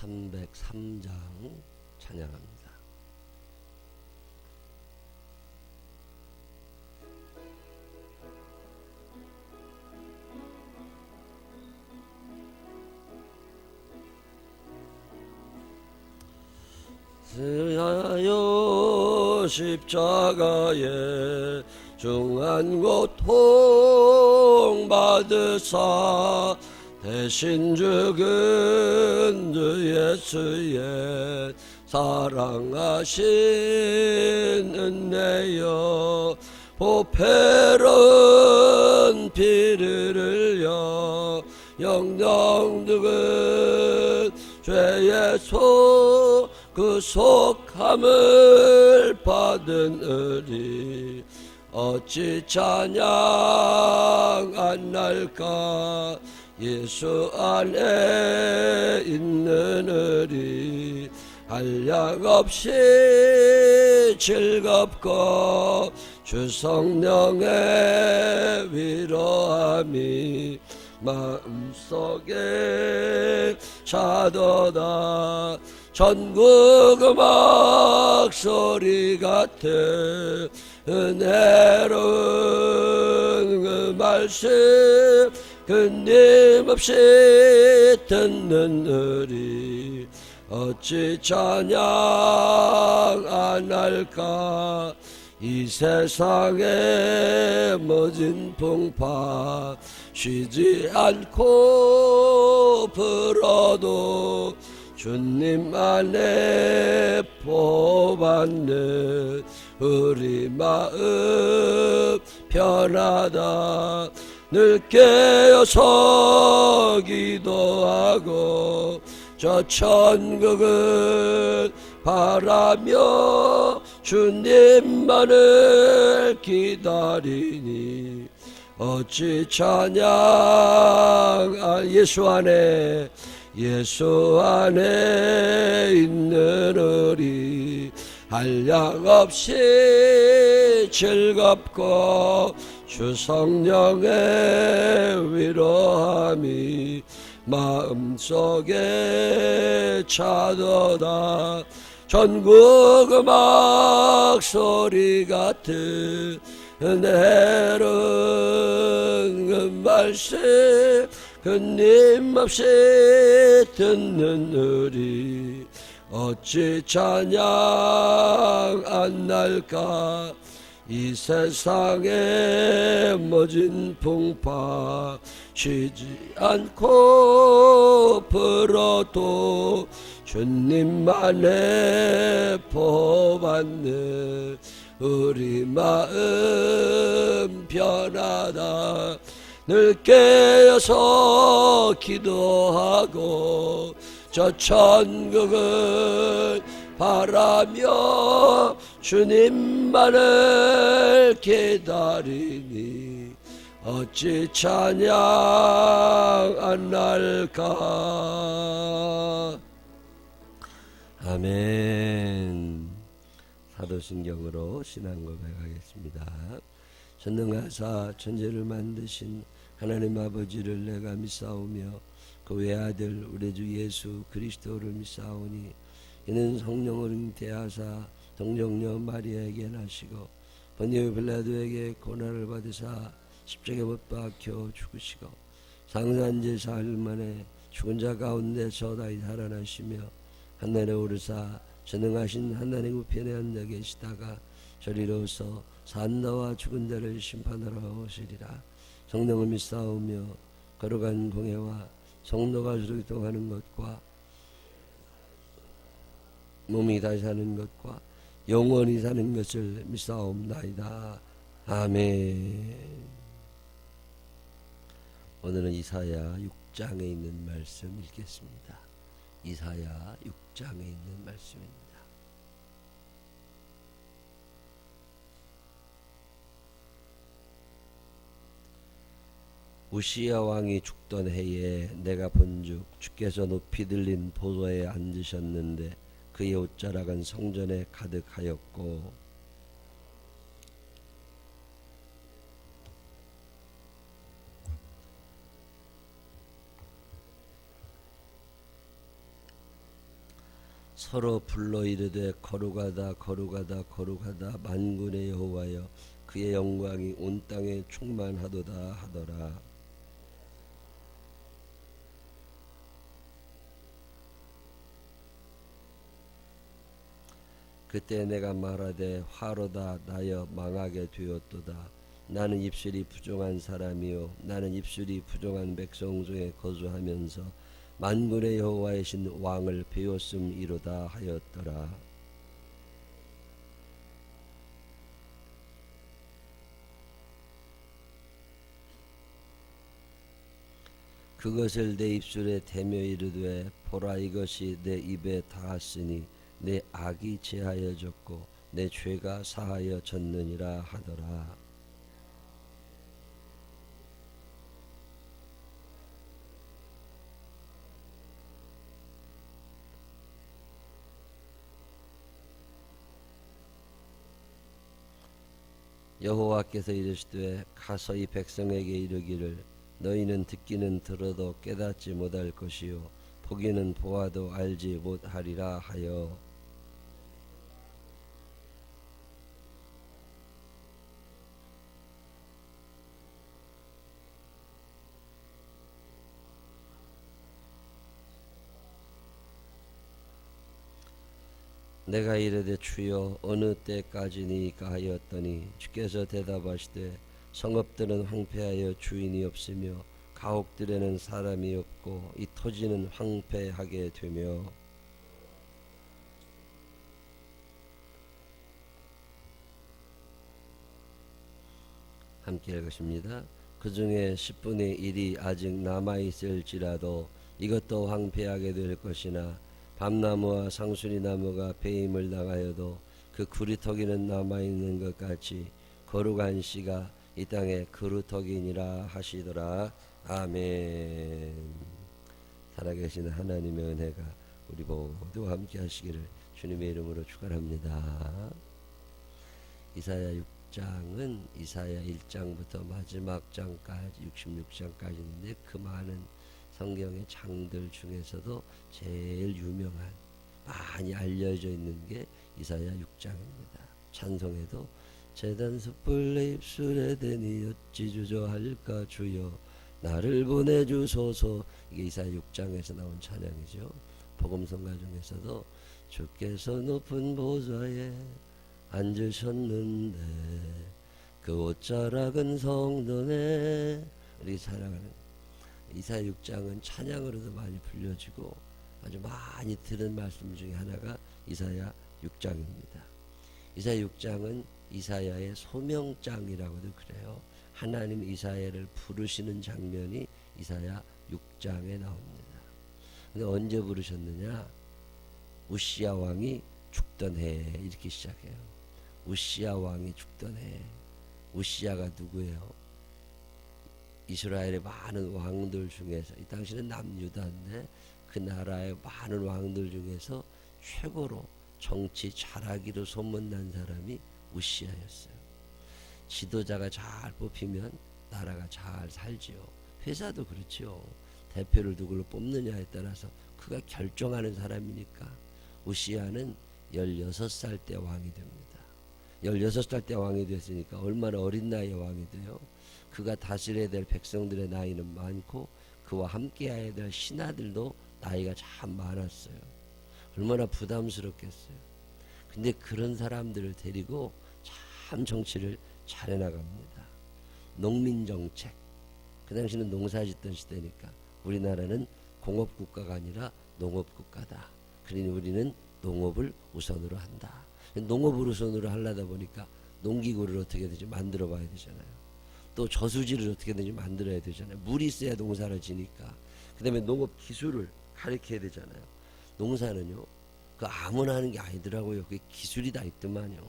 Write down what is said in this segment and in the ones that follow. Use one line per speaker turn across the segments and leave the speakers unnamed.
303장 찬양합니다. 스하여 십자가에 중한 고통 받으사 대신 죽은 주 예수의 사랑하신 은혜여 보배로운 피를 흘려 영영 죽은 죄의 구속함을 받은 우리 어찌 찬양 안 할까. 예수 안에 있는 우리 한량없이 즐겁고 주 성령의 위로함이 마음속에 차도다. 전국 음악 소리 같은 은혜로운 그 말씀 끊임없이 듣는 우리 어찌 찬양 안 할까. 이 세상의 모진 풍파 쉬지 않고 불어도 주님 안에 뽑았는 우리 마음 편하다. 늘 깨어서 기도하고 저 천국을 바라며 주님만을 기다리니 어찌 찬양. 예수 안에 있는 우리 한량없이 즐겁고 주 성령의 위로함이 마음속에 차도다. 전국 음악 소리 같은 은혜로운 그 말씀 끊임없이 듣는 우리 어찌 찬양 안 할까. 이 세상의 모진 풍파 쉬지 않고 불어도 주님만의 뽑았는 우리 마음 편하다. 늘 깨어서 기도하고 저 천국을 바라며 주님만을 기다리니 어찌 찬양 안 할까. 아멘. 사도신경으로 신앙 고백하겠습니다. 전능하사 천지를 만드신 하나님 아버지를 내가 믿사오며 그 외아들 우리 주 예수 그리스도를 믿사오니 이는 성령을 잉태하사 동정녀 마리아에게 나시고 본디오 빌라도에게 고난을 받으사 십자가에 못 박혀 죽으시고 장사한 지 사흘 만에 죽은 자 가운데서 다시 살아나시며 하늘에 오르사 전능하신 하나님 우편에 앉아 계시다가 저리로서 산자와 죽은 자를 심판하러 오시리라. 성령을 믿사오며 거룩한 공회와 성도가 교통하는 것과 몸이 다시 사는 것과 영원히 사는 것을 믿사옵나이다. 아멘. 오늘은 이사야 6장에 있는 말씀 읽겠습니다. 이사야 6장에 있는 말씀입니다. 우시야 왕이 죽던 해에 내가 본즉 주께서 높이 들린 보좌에 앉으셨는데 그의 옷자락은 성전에 가득하였고 서로 불러 이르되 거룩하다 거룩하다 거룩하다 만군의 여호와여 그의 영광이 온 땅에 충만하도다 하더라. 그때 내가 말하되 화로다 나여 망하게 되었도다. 나는 입술이 부정한 사람이요 나는 입술이 부정한 백성 중에 거주하면서 만군의 여호와이신 왕을 배웠음이로다 하였더라. 그것을 내 입술에 대며 이르되 보라 이것이 내 입에 닿았으니 내 악이 제하여졌고 내 죄가 사하여졌느니라 하더라. 여호와께서 이르시되 가서 이 백성에게 이르기를 너희는 듣기는 들어도 깨닫지 못할 것이요 보기는 보아도 알지 못하리라 하여 내가 이르되 주여 어느 때까지니까 하였더니 주께서 대답하시되 성읍들은 황폐하여 주인이 없으며 가옥들에는 사람이 없고 이 토지는 황폐하게 되며 함께 읽으십니다. 그 중에 10분의 1이 아직 남아있을지라도 이것도 황폐하게 될 것이나 밤나무와 상수리나무가 배임을 당하여도 그 구리터기는 남아있는 것 같이 거룩한 씨가 이 땅에 그루터기니라 하시더라. 아멘. 살아계신 하나님의 은혜가 우리 모두와 함께 하시기를 주님의 이름으로 축원합니다. 이사야 6장은 이사야 1장부터 마지막 장까지 66장까지 있는데 그 많은 성경의 장들 중에서도 제일 유명한 많이 알려져 있는 게 이사야 6장입니다. 찬송에도 재단 숯불 내 입술에 대니 어찌 주저할까 주여 나를 보내주소서. 이게 이사야 6장에서 나온 찬양이죠. 복음성가 중에서도 주께서 높은 보좌에 앉으셨는데 그 옷자락은 성전에 우리 찬양하는 이사야 6장은 찬양으로도 많이 불려지고 아주 많이 들은 말씀 중에 하나가 이사야 6장입니다. 이사야 6장은 이사야의 소명장이라고도 그래요. 하나님 이사야를 부르시는 장면이 이사야 6장에 나옵니다. 근데 언제 부르셨느냐? 우시야 왕이 죽던 해에 이렇게 시작해요. 우시야 왕이 죽던 해에. 우시야가 누구예요? 이스라엘의 많은 왕들 중에서 이 당시는 남유다인데 그 나라의 많은 왕들 중에서 최고로 정치 잘하기로 소문난 사람이 우시야였어요. 지도자가 잘 뽑히면 나라가 잘 살지요. 회사도 그렇죠. 대표를 누구로 뽑느냐에 따라서 그가 결정하는 사람이니까. 우시야는 16살 때 왕이 됩니다. 16살 때 왕이 됐으니까 얼마나 어린 나이에 왕이 돼요. 그가 다스려야 될 백성들의 나이는 많고 그와 함께해야 될 신하들도 나이가 참 많았어요. 얼마나 부담스럽겠어요. 근데 그런 사람들을 데리고 참 정치를 잘해 나갑니다. 농민정책. 그 당시는 농사 짓던 시대니까 우리나라는 공업국가가 아니라 농업국가다. 그러니 우리는 농업을 우선으로 한다. 농업을 우선으로 하려다 보니까 농기구를 어떻게든지 만들어 봐야 되잖아요. 또 저수지를 어떻게든지 만들어야 되잖아요. 물이 있어야 농사를 지니까. 그 다음에 농업 기술을 가르쳐야 되잖아요. 농사는요 그 아무나 하는 게 아니더라고요. 그게 기술이 다 있더만요.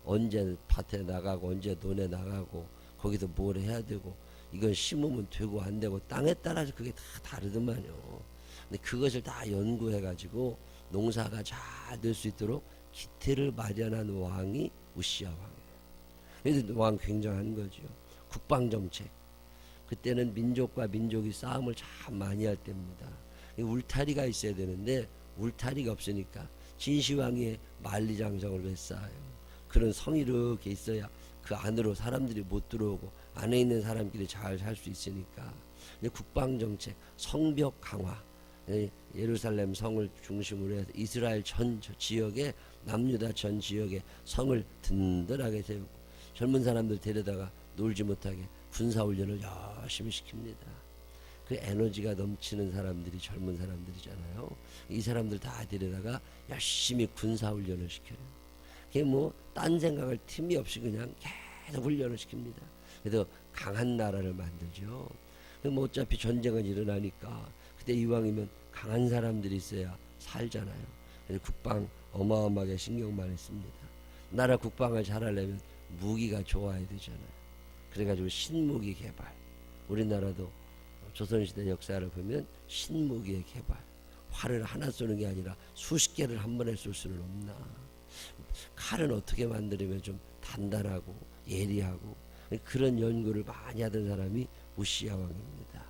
언제 밭에 나가고 언제 논에 나가고 거기서 뭘 해야 되고 이건 심으면 되고 안 되고 땅에 따라서 그게 다 다르더만요. 근데 그것을 다 연구해 가지고 농사가 잘 될 수 있도록 기틀을 마련한 왕이 우시야 왕이에요. 그래서 왕 굉장한 거죠. 국방정책. 그때는 민족과 민족이 싸움을 참 많이 할 때입니다. 울타리가 있어야 되는데 울타리가 없으니까 진시황이의 만리장성을 왜 쌓아요? 그런 성이 이렇게 있어야 그 안으로 사람들이 못 들어오고 안에 있는 사람끼리 잘 살 수 있으니까. 국방정책, 성벽 강화, 예루살렘 성을 중심으로 해서 이스라엘 전 지역에, 남유다 전 지역에 성을 든든하게 세우고 젊은 사람들 데려다가 놀지 못하게 군사훈련을 열심히 시킵니다. 그 에너지가 넘치는 사람들이 젊은 사람들이잖아요. 이 사람들 다 데려다가 열심히 군사훈련을 시켜요. 그게 뭐 딴 생각할 틈이 없이 그냥 계속 훈련을 시킵니다. 그래서 강한 나라를 만들죠. 뭐 어차피 전쟁은 일어나니까 그때 이왕이면 강한 사람들이 있어야 살잖아요. 그래서 국방 어마어마하게 신경 많이 씁니다. 나라 국방을 잘하려면 무기가 좋아야 되잖아요. 그래가지고 신무기 개발. 우리나라도 조선시대 역사를 보면 신무기의 개발. 활을 하나 쏘는 게 아니라 수십 개를 한 번에 쏠 수는 없나. 칼은 어떻게 만들면 좀 단단하고 예리하고, 그런 연구를 많이 하던 사람이 우시야 왕입니다.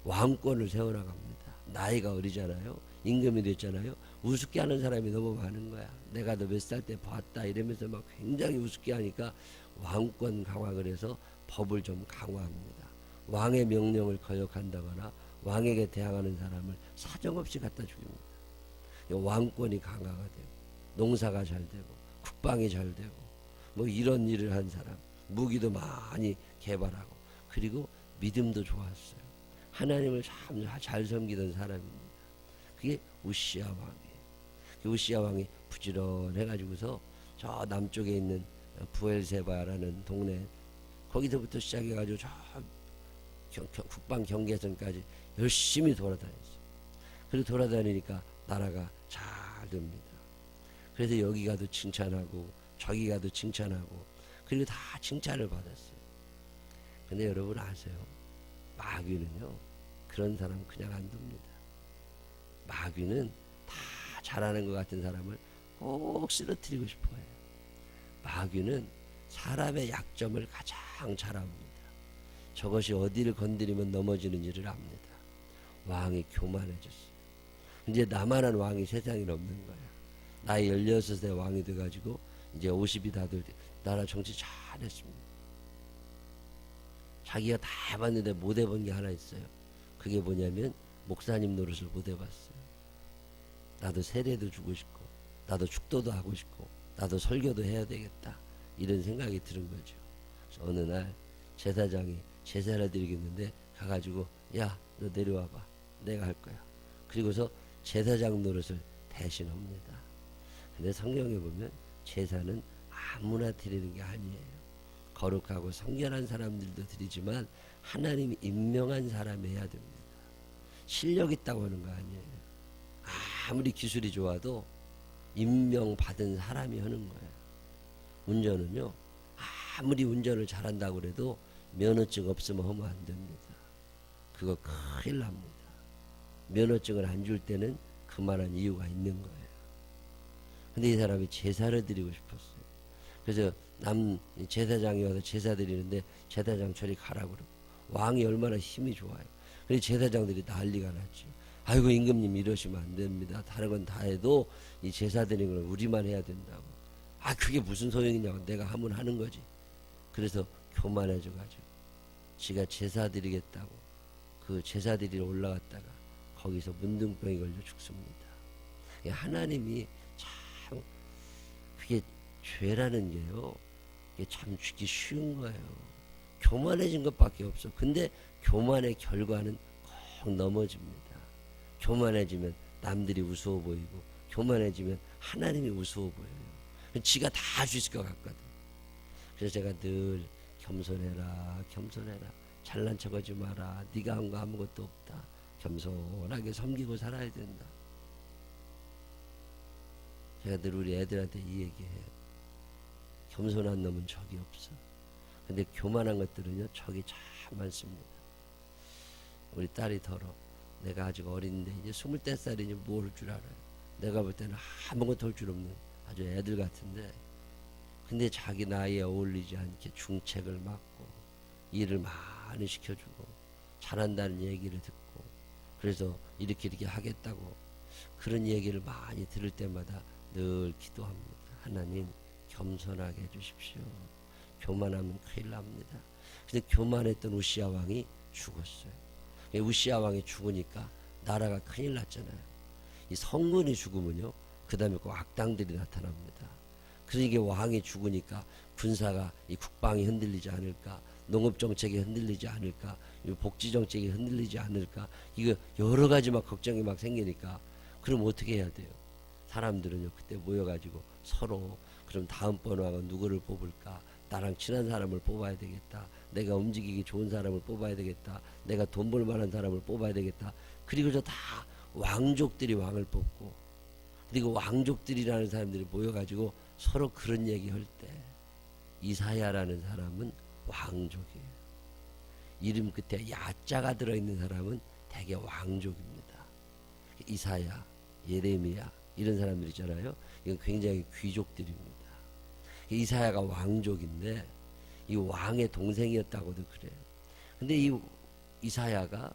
왕권을 세워나갑니다. 나이가 어리잖아요. 임금이 됐잖아요. 우습게 하는 사람이 너무 많은 거야. 내가 너 몇 살 때 봤다 이러면서 막 굉장히 우습게 하니까 왕권 강화를 해서 법을 좀 강화합니다. 왕의 명령을 거역한다거나 왕에게 대항하는 사람을 사정없이 갖다 죽입니다. 왕권이 강화가 되고 농사가 잘 되고 국방이 잘 되고 뭐 이런 일을 한 사람, 무기도 많이 개발하고, 그리고 믿음도 좋았어요. 하나님을 참 잘 섬기던 사람입니다. 그게 우시야 왕이에요. 우시야 왕이 부지런해가지고서 저 남쪽에 있는 부엘세바라는 동네, 거기서부터 시작해가지고 저 국방 경계선까지 열심히 돌아다녔어요. 그리고 돌아다니니까 나라가 잘 됩니다. 그래서 여기 가도 칭찬하고 저기 가도 칭찬하고, 그리고 다 칭찬을 받았어요. 근데 여러분 아세요? 마귀는요, 그런 사람 그냥 안 둡니다. 마귀는 다 잘하는 것 같은 사람을 꼭 쓰러뜨리고 싶어 해요. 마귀는 사람의 약점을 가장 잘 압니다. 저것이 어디를 건드리면 넘어지는지를 압니다. 왕이 교만해졌어요. 이제 나만한 왕이 세상에 없는 거야. 나이 16세 왕이 돼가지고 이제 50이 다 될 때 나라 정치 잘했습니다. 자기가 다 해봤는데 못 해본 게 하나 있어요. 그게 뭐냐면 목사님 노릇을 못 해봤어요. 나도 세례도 주고 싶고 나도 축도도 하고 싶고 나도 설교도 해야 되겠다, 이런 생각이 드는 거죠. 그래서 어느 날 제사장이 제사를 드리겠는데 가가지고 야, 너 내려와봐, 내가 할 거야. 그리고서 제사장 노릇을 대신합니다. 근데 성경에 보면 제사는 아무나 드리는 게 아니에요. 거룩하고 성결한 사람들도 드리지만 하나님이 임명한 사람이 해야 됩니다. 실력 있다고 하는 거 아니에요. 아무리 기술이 좋아도 임명받은 사람이 하는 거예요. 운전은요, 아무리 운전을 잘한다고 그래도 면허증 없으면 하면 안 됩니다. 그거 큰일 납니다. 면허증을 안 줄 때는 그만한 이유가 있는 거예요. 근데 이 사람이 제사를 드리고 싶었어요. 그래서 남 제사장이 와서 제사 드리는데 제사장 저리 가라고 그러고, 왕이 얼마나 힘이 좋아요. 그래서 제사장들이 난리가 났죠. 아이고 임금님 이러시면 안 됩니다. 다른 건 다 해도 이 제사 드리는 건 우리만 해야 된다고. 아 그게 무슨 소용이냐고, 내가 하면 하는 거지. 그래서 교만해져 가지고 지가 제사 드리겠다고 그 제사 드리러 올라갔다가 거기서 문둥병이 걸려 죽습니다. 하나님이 참, 그게 죄라는 게요, 이게 참 죽기 쉬운 거예요. 교만해진 것밖에 없어. 근데 교만의 결과는 꼭 넘어집니다. 교만해지면 남들이 우스워 보이고 교만해지면 하나님이 우스워 보여요. 지가 다 할 수 있을 것 같거든. 그래서 제가 늘 겸손해라, 겸손해라, 잘난 척하지 마라, 네가 한 거 아무것도 없다, 겸손하게 섬기고 살아야 된다. 제가 늘 우리 애들한테 이 얘기해요. 겸손한 놈은 적이 없어. 근데 교만한 것들은요, 적이 참 많습니다. 우리 딸이 더러. 내가 아직 어린데 이제 24살이니 뭘 할 줄 알아요. 내가 볼 때는 아무것도 할 줄 없는 아주 애들 같은데, 근데 자기 나이에 어울리지 않게 중책을 맡고 일을 많이 시켜주고 잘한다는 얘기를 듣고, 그래서 이렇게 하겠다고 그런 얘기를 많이 들을 때마다 늘 기도합니다. 하나님 겸손하게 해주십시오. 교만하면 큰일 납니다. 근데 교만했던 우시야 왕이 죽었어요. 우시야 왕이 죽으니까 나라가 큰일 났잖아요. 이 성군이 죽으면요, 그 다음에 그 악당들이 나타납니다. 그래서 이게 왕이 죽으니까 군사가, 이 국방이 흔들리지 않을까, 농업정책이 흔들리지 않을까, 복지정책이 흔들리지 않을까, 이거 여러 가지 막 걱정이 막 생기니까, 그럼 어떻게 해야 돼요? 사람들은요, 그때 모여가지고 서로, 그럼 다음번 왕은 누구를 뽑을까? 나랑 친한 사람을 뽑아야 되겠다. 내가 움직이기 좋은 사람을 뽑아야 되겠다. 내가 돈 벌 만한 사람을 뽑아야 되겠다. 그리고서 다 왕족들이 왕을 뽑고, 그리고 왕족들이라는 사람들이 모여가지고 서로 그런 얘기 할 때, 이사야라는 사람은 왕족이에요. 이름 끝에 야자가 들어있는 사람은 대개 왕족입니다. 이사야, 예레미야 이런 사람들 있잖아요. 이건 굉장히 귀족들입니다. 이사야가 왕족인데 이 왕의 동생이었다고도 그래요. 근데 이 이사야가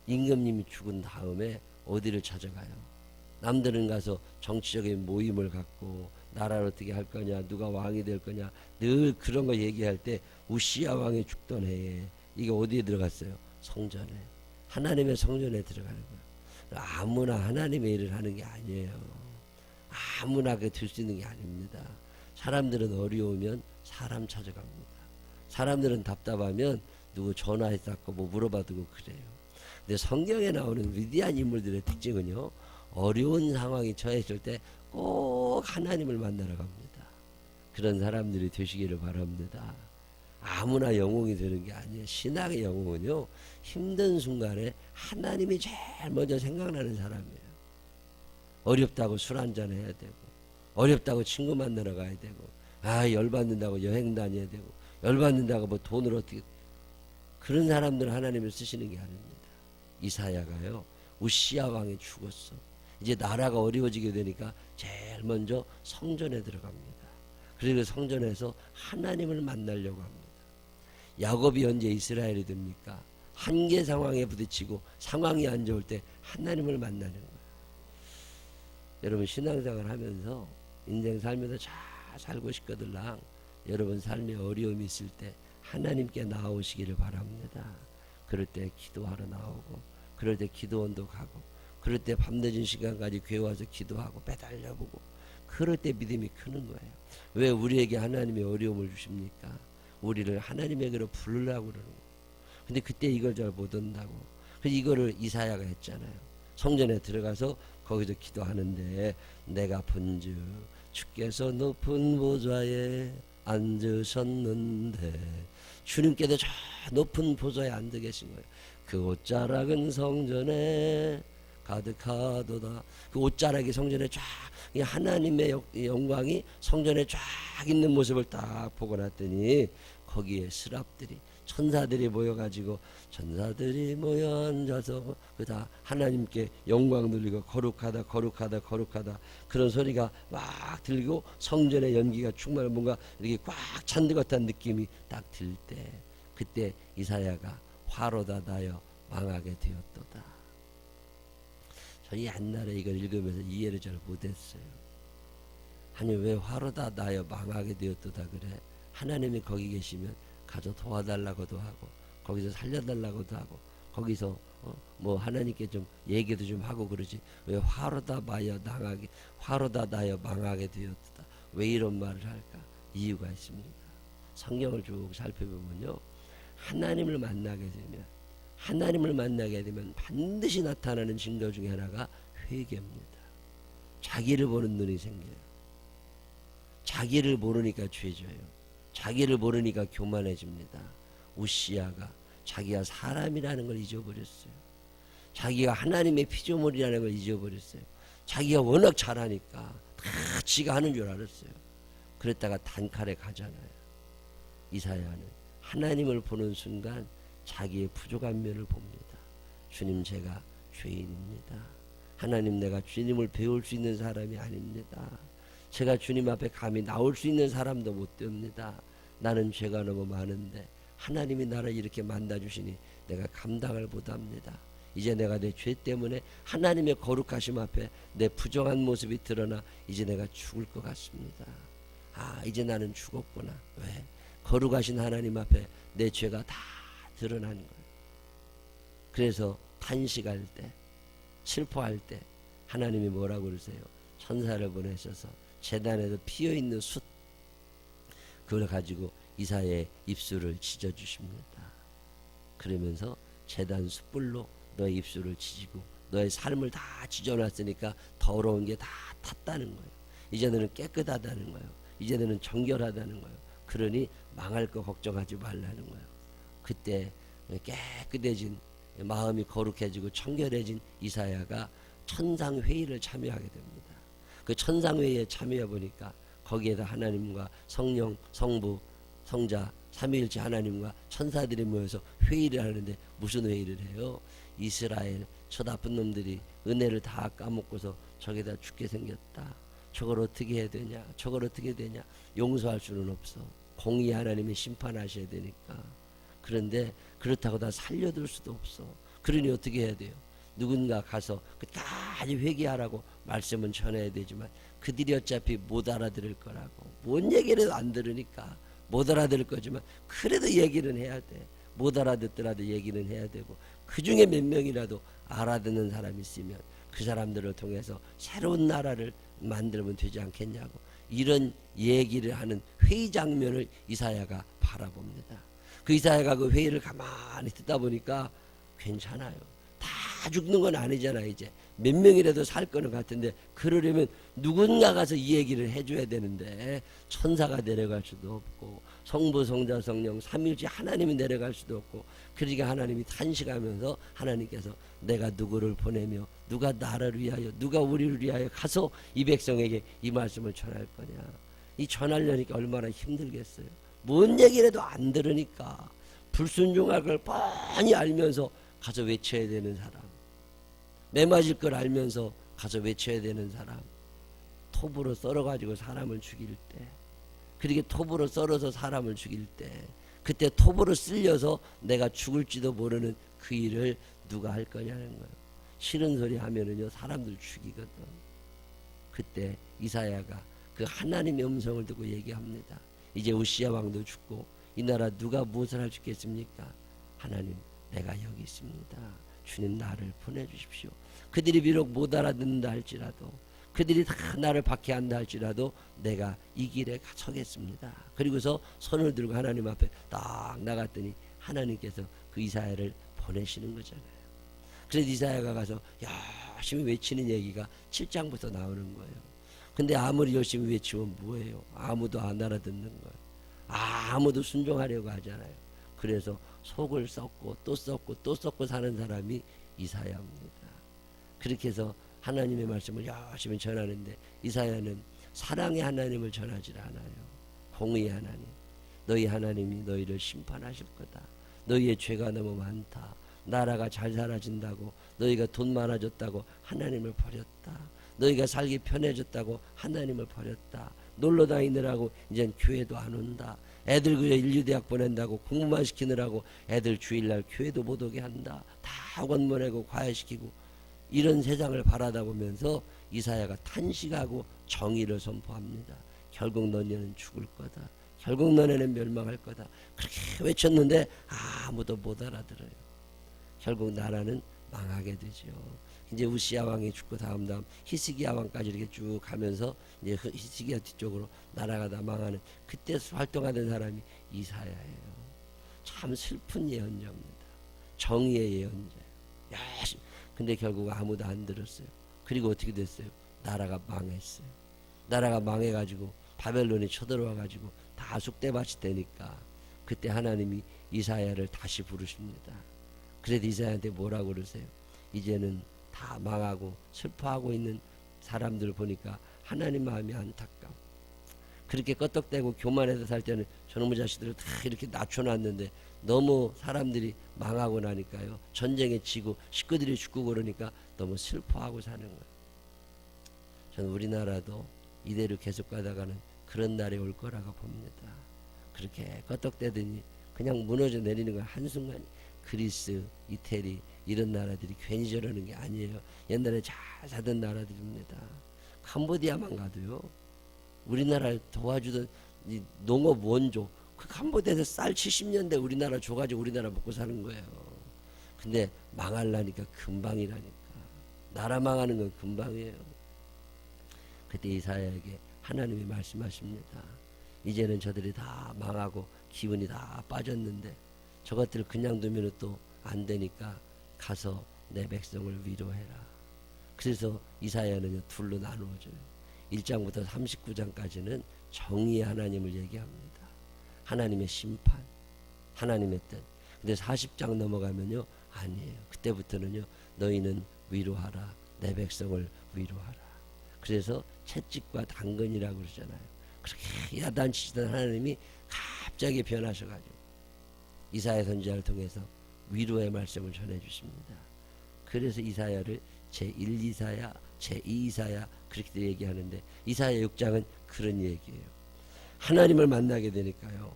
임금님이 죽은 다음에 어디를 찾아가요? 남들은 가서 정치적인 모임을 갖고 나라를 어떻게 할 거냐, 누가 왕이 될 거냐, 늘 그런 거 얘기할 때 우시야 왕이 죽던 해에 이게 어디에 들어갔어요? 성전에. 하나님의 성전에 들어가는 거예요. 아무나 하나님의 일을 하는 게 아니에요. 아무나 그 될 수 있는 게 아닙니다. 사람들은 어려우면 사람 찾아갑니다. 사람들은 답답하면 누구 전화해서 뭐 물어봐두고 그래요. 근데 성경에 나오는 위대한 인물들의 특징은요, 어려운 상황이 처했을 때 꼭 하나님을 만나러 갑니다. 그런 사람들이 되시기를 바랍니다. 아무나 영웅이 되는 게 아니에요. 신앙의 영웅은요, 힘든 순간에 하나님이 제일 먼저 생각나는 사람이에요. 어렵다고 술 한잔 해야 되고, 어렵다고 친구 만나러 가야 되고, 열받는다고 여행 다녀야 되고, 열받는다고 뭐 돈을 어떻게, 그런 사람들은 하나님을 쓰시는 게 아닙니다. 이사야가요, 우시야 왕이 죽었어. 이제 나라가 어려워지게 되니까 제일 먼저 성전에 들어갑니다. 그리고 성전에서 하나님을 만나려고 합니다. 야곱이 언제 이스라엘이 됩니까? 한계 상황에 부딪히고 상황이 안 좋을 때 하나님을 만나는 거예요. 여러분 신앙생활 하면서 인생 살면서 잘 살고 싶거들랑 여러분 삶에 어려움이 있을 때 하나님께 나오시기를 바랍니다. 그럴 때 기도하러 나오고, 그럴 때 기도원도 가고, 그럴 때 밤늦은 시간까지 교회 와서 기도하고 매달려보고, 그럴 때 믿음이 크는 거예요. 왜 우리에게 하나님이 어려움을 주십니까? 우리를 하나님에게로 부르려고 그러는 거예요. 근데 그때 이걸 잘 못 한다고. 그래서 이거를 이사야가 했잖아요. 성전에 들어가서 거기서 기도하는데, 내가 본즉 주께서 높은 보좌에 앉으셨는데, 주님께서 저 높은 보좌에 앉아 계신 거예요. 그 옷자락은 성전에 가득하도다. 그 옷자락이 성전에 쫙, 하나님의 영광이 성전에 쫙 있는 모습을 딱 보고 났더니, 거기에 스랍들이, 천사들이 모여가지고, 천사들이 모여 앉아서 그다 하나님께 영광 돌리고 거룩하다 거룩하다 거룩하다, 그런 소리가 막 들리고 성전의 연기가 충만한 뭔가 이렇게 꽉 찬 것 같은 느낌이 딱 들 때, 그때 이사야가 화로다 나여 망하게 되었도다. 저는 옛날에 이걸 읽으면서 이해를 잘 못했어요. 아니 왜 화로다 나여 망하게 되었도다 그래? 하나님이 거기 계시면 가서 도와달라고도 하고, 거기서 살려달라고도 하고, 거기서 뭐 하나님께 좀 얘기도 좀 하고 그러지, 왜 화로다 나여 망하게 되었다, 왜 이런 말을 할까? 이유가 있습니다. 성경을 쭉 살펴보면요, 하나님을 만나게 되면 반드시 나타나는 증거 중에 하나가 회개입니다. 자기를 보는 눈이 생겨요. 자기를 모르니까 죄져요. 자기를 모르니까 교만해집니다. 우시야가 자기가 사람이라는 걸 잊어버렸어요. 자기가 하나님의 피조물이라는 걸 잊어버렸어요. 자기가 워낙 잘하니까 다 지가 하는 줄 알았어요. 그랬다가 단칼에 가잖아요. 이사야는 하나님을 보는 순간 자기의 부족한 면을 봅니다. 주님, 제가 죄인입니다. 하나님, 내가 주님을 배울 수 있는 사람이 아닙니다. 제가 주님 앞에 감히 나올 수 있는 사람도 못 됩니다. 나는 죄가 너무 많은데 하나님이 나를 이렇게 만나주시니 내가 감당을 못합니다. 이제 내가 내 죄 때문에 하나님의 거룩하심 앞에 내 부정한 모습이 드러나 이제 내가 죽을 것 같습니다. 아, 이제 나는 죽었구나. 왜? 거룩하신 하나님 앞에 내 죄가 다 드러난 거예요. 그래서 탄식할 때, 슬퍼할 때 하나님이 뭐라고 그러세요? 천사를 보내셔서 제단에도 피어있는 숯, 그걸 가지고 이사야의 입술을 찢어주십니다. 그러면서 제단 숯불로 너의 입술을 찢고 너의 삶을 다 찢어놨으니까 더러운 게 다 탔다는 거예요. 이제 너는 깨끗하다는 거예요. 이제 너는 정결하다는 거예요. 그러니 망할 거 걱정하지 말라는 거예요. 그때 깨끗해진, 마음이 거룩해지고 청결해진 이사야가 천상회의를 참여하게 됩니다. 그 천상회의에 참여해 보니까 거기에다 하나님과 성령, 성부, 성자, 삼위일체 하나님과 천사들이 모여서 회의를 하는데 무슨 회의를 해요? 이스라엘 저 나쁜 놈들이 은혜를 다 까먹고서 저기다 죽게 생겼다. 저걸 어떻게 해야 되냐? 저걸 어떻게 되냐? 용서할 수는 없어. 공의 하나님이 심판하셔야 되니까. 그런데 그렇다고 다 살려둘 수도 없어. 그러니 어떻게 해야 돼요? 누군가 가서 끝까지 회개하라고 말씀은 전해야 되지만 그들이 어차피 못 알아들을 거라고. 뭔 얘기를 안 들으니까 못 알아들을 거지만 그래도 얘기는 해야 돼. 못 알아듣더라도 얘기는 해야 되고, 그 중에 몇 명이라도 알아듣는 사람이 있으면 그 사람들을 통해서 새로운 나라를 만들면 되지 않겠냐고, 이런 얘기를 하는 회의 장면을 이사야가 바라봅니다. 그 이사야가 그 회의를 가만히 듣다 보니까 괜찮아요. 다 죽는 건 아니잖아. 이제 몇 명이라도 살 거는 같은데, 그러려면 누군가 가서 이 얘기를 해줘야 되는데 천사가 내려갈 수도 없고 성부, 성자, 성령 삼위일체 하나님이 내려갈 수도 없고, 그러니까 하나님이 탄식하면서 하나님께서 내가 누구를 보내며 누가 나를 위하여 누가 우리를 위하여 가서 이 백성에게 이 말씀을 전할 거냐. 이 전하려니까 얼마나 힘들겠어요. 뭔 얘기라도 안 들으니까 불순종할 걸 뻔히 알면서 가서 외쳐야 되는 사람, 매맞을 걸 알면서 가서 외쳐야 되는 사람, 톱으로 썰어가지고 사람을 죽일 때, 그렇게 톱으로 썰어서 사람을 죽일 때, 그때 톱으로 쓸려서 내가 죽을지도 모르는 그 일을 누가 할 거냐는 거예요. 싫은 소리 하면은요 사람들 죽이거든. 그때 이사야가 그 하나님의 음성을 듣고 얘기합니다. 이제 우시야 왕도 죽고 이 나라 누가 무엇을 할 수 있겠습니까? 하나님, 내가 여기 있습니다. 주님 나를 보내주십시오. 그들이 비록 못 알아듣는다 할지라도, 그들이 다 나를 박해한다 할지라도 내가 이 길에 서겠습니다. 그리고서 손을 들고 하나님 앞에 딱 나갔더니 하나님께서 그 이사야를 보내시는 거잖아요. 그래서 이사야가 가서 열심히 외치는 얘기가 7장부터 나오는 거예요. 근데 아무리 열심히 외치면 뭐예요? 아무도 안 알아듣는 거예요. 아무도 순종하려고 하잖아요. 그래서 속을 썩고 또 썩고 또 썩고 사는 사람이 이사야입니다. 그렇게 해서 하나님의 말씀을 열심히 전하는데, 이사야는 사랑의 하나님을 전하지 않아요. 공의의 하나님, 너희 하나님이 너희를 심판하실 거다. 너희의 죄가 너무 많다. 나라가 잘 살아진다고, 너희가 돈 많아졌다고 하나님을 버렸다. 너희가 살기 편해졌다고 하나님을 버렸다. 놀러 다니느라고 이젠 교회도 안 온다. 애들 그저 인류대학 보낸다고 공부만 시키느라고 애들 주일날 교회도 못 오게 한다. 다 학원 보내고 과외시키고, 이런 세상을 바라다 보면서 이사야가 탄식하고 정의를 선포합니다. 결국 너희는 죽을 거다. 결국 너희는 멸망할 거다. 그렇게 외쳤는데 아무도 못 알아들어요. 결국 나라는 망하게 되죠. 이제 우시야 왕이 죽고 다음 히스기야 왕까지 이렇게 쭉 가면서 이제 히스기야 뒤쪽으로 나라가 다 망하는, 그때 활동하던 사람이 이사야예요. 참 슬픈 예언자입니다. 정의의 예언자예요. 근데 결국 아무도 안 들었어요. 그리고 어떻게 됐어요? 나라가 망했어요. 나라가 망해가지고 바벨론이 쳐들어와가지고 다 쑥대밭이 되니까 그때 하나님이 이사야를 다시 부르십니다. 그래도 이사야한테 뭐라고 그러세요? 이제는 다 망하고 슬퍼하고 있는 사람들 보니까 하나님 마음이 안타까워. 그렇게 껐떡대고 교만해서 살 때는 저놈의 자식들을 다 이렇게 낮춰놨는데 너무 사람들이 망하고 나니까요, 전쟁에 지고 식구들이 죽고 그러니까 너무 슬퍼하고 사는 거예요. 저는 우리나라도 이대로 계속 가다가는 그런 날이 올 거라고 봅니다. 그렇게 껐떡대더니 그냥 무너져 내리는 건 한순간이. 그리스, 이태리 이런 나라들이 괜히 저러는 게 아니에요. 옛날에 잘 사던 나라들입니다. 캄보디아만 가도요, 우리나라 도와주던 이 농업 원조, 그 캄보디아에서 쌀 70년대 우리나라 줘가지고 우리나라 먹고 사는 거예요. 근데 망하려니까 금방이라니까. 나라 망하는 건 금방이에요. 그때 이사야에게 하나님이 말씀하십니다. 이제는 저들이 다 망하고 기운이 다 빠졌는데 저것들을 그냥 두면 또 안 되니까 가서 내 백성을 위로해라. 그래서 이사야는 둘로 나누어져요. 1장부터 39장까지는 정의의 하나님을 얘기합니다. 하나님의 심판, 하나님의 뜻. 근데 40장 넘어가면요, 아니에요. 그때부터는요, 너희는 위로하라. 내 백성을 위로하라. 그래서 채찍과 당근이라고 그러잖아요. 그렇게 야단치시던 하나님이 갑자기 변하셔가지고 이사야 선지자를 통해서 위로의 말씀을 전해주십니다. 그래서 이사야를 제1이사야, 제2이사야 그렇게 얘기하는데, 이사야 6장은 그런 얘기예요. 하나님을 만나게 되니까요,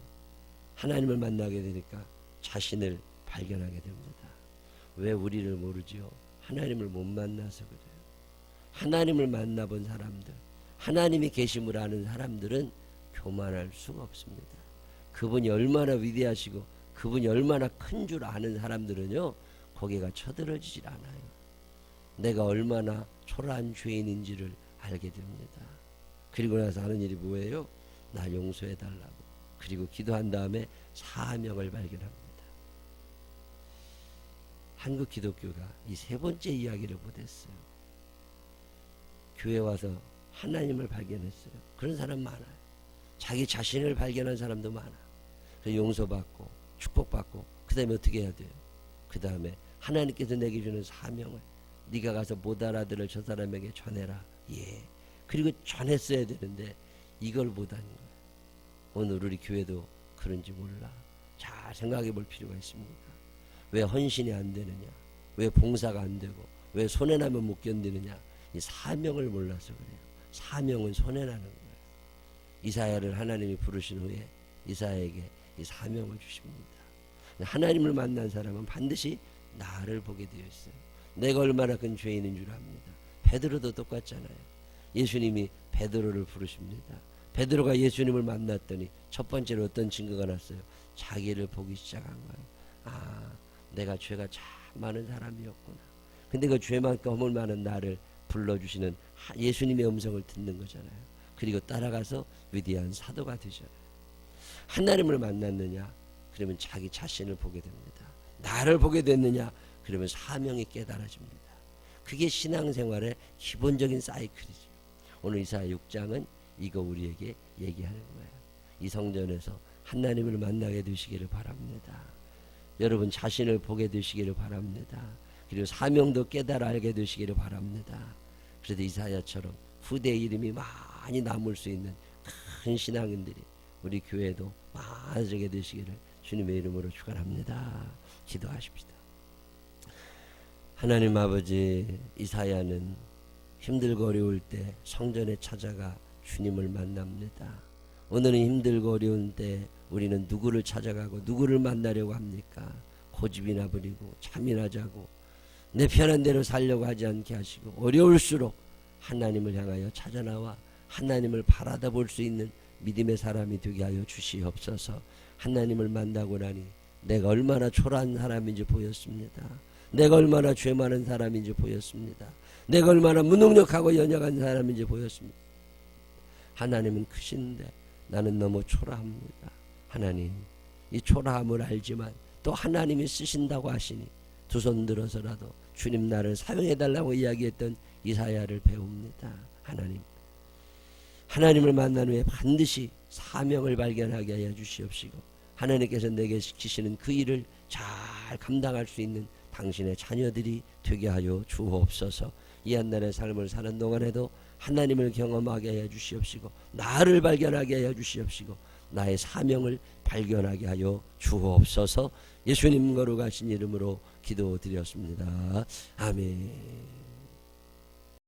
하나님을 만나게 되니까 자신을 발견하게 됩니다. 왜 우리를 모르지요? 하나님을 못 만나서 그래요. 하나님을 만나본 사람들, 하나님이 계심을 아는 사람들은 교만할 수가 없습니다. 그분이 얼마나 위대하시고 그분이 얼마나 큰 줄 아는 사람들은요, 고개가 쳐들어지질 않아요. 내가 얼마나 초라한 죄인인지를 알게 됩니다. 그리고 나서 하는 일이 뭐예요? 나 용서해 달라고. 그리고 기도한 다음에 사명을 발견합니다. 한국 기독교가 이 세 번째 이야기를 못했어요. 교회 와서 하나님을 발견했어요. 그런 사람 많아요. 자기 자신을 발견한 사람도 많아. 용서받고 축복받고 그 다음에 어떻게 해야 돼요? 그 다음에 하나님께서 내게 주는 사명을 네가 가서 못 알아들을 저 사람에게 전해라. 예. 그리고 전했어야 되는데 이걸 못하는 거예요. 오늘 우리 교회도 그런지 몰라. 잘 생각해 볼 필요가 있습니다. 왜 헌신이 안 되느냐? 왜 봉사가 안 되고 왜 손해나면 못 견디느냐? 이 사명을 몰라서 그래요. 사명은 손해나는 거예요. 이사야를 하나님이 부르신 후에 이사야에게 이 사명을 주십니다. 하나님을 만난 사람은 반드시 나를 보게 되어 있어요. 내가 얼마나 큰 죄인인 줄 압니다. 베드로도 똑같잖아요. 예수님이 베드로를 부르십니다. 베드로가 예수님을 만났더니 첫 번째로 어떤 증거가 났어요? 자기를 보기 시작한 거예요. 아, 내가 죄가 참 많은 사람이었구나. 근데 그 죄만큼 허물 많은 나를 불러주시는 예수님의 음성을 듣는 거잖아요. 그리고 따라가서 위대한 사도가 되잖아요. 하나님을 만났느냐? 그러면 자기 자신을 보게 됩니다. 나를 보게 됐느냐? 그러면 사명이 깨달아집니다. 그게 신앙생활의 기본적인 사이클이죠. 오늘 이사야 6장은 이거 우리에게 얘기하는 거예요. 이 성전에서 하나님을 만나게 되시기를 바랍니다. 여러분 자신을 보게 되시기를 바랍니다. 그리고 사명도 깨달아 알게 되시기를 바랍니다. 그래도 이사야처럼 후대의 이름이 많이 남을 수 있는 큰 신앙인들이 우리 교회도 많아지게 되시기를 주님의 이름으로 축원합니다. 기도하십시다. 하나님 아버지, 이사야는 힘들고 어려울 때 성전에 찾아가 주님을 만납니다. 오늘은 힘들고 어려운 때 우리는 누구를 찾아가고 누구를 만나려고 합니까? 고집이나 부리고 잠이나 자고 내 편한 대로 살려고 하지 않게 하시고, 어려울수록 하나님을 향하여 찾아나와 하나님을 바라다 볼 수 있는 믿음의 사람이 되게 하여 주시옵소서. 하나님을 만나고 나니 내가 얼마나 초라한 사람인지 보였습니다. 내가 얼마나 죄 많은 사람인지 보였습니다. 내가 얼마나 무능력하고 연약한 사람인지 보였습니다. 하나님은 크신데 나는 너무 초라합니다. 하나님, 이 초라함을 알지만 또 하나님이 쓰신다고 하시니 두 손 들어서라도 주님 나를 사용해달라고 이야기했던 이사야를 배웁니다. 하나님, 하나님을 만난 후에 반드시 사명을 발견하게 하여 주시옵시고, 하나님께서 내게 시키시는 그 일을 잘 감당할 수 있는 당신의 자녀들이 되게 하여 주옵소서. 이 한날의 삶을 사는 동안에도 하나님을 경험하게 하여 주시옵시고, 나를 발견하게 하여 주시옵시고, 나의 사명을 발견하게 하여 주옵소서. 예수님 거룩하신 이름으로 기도드렸습니다. 아멘.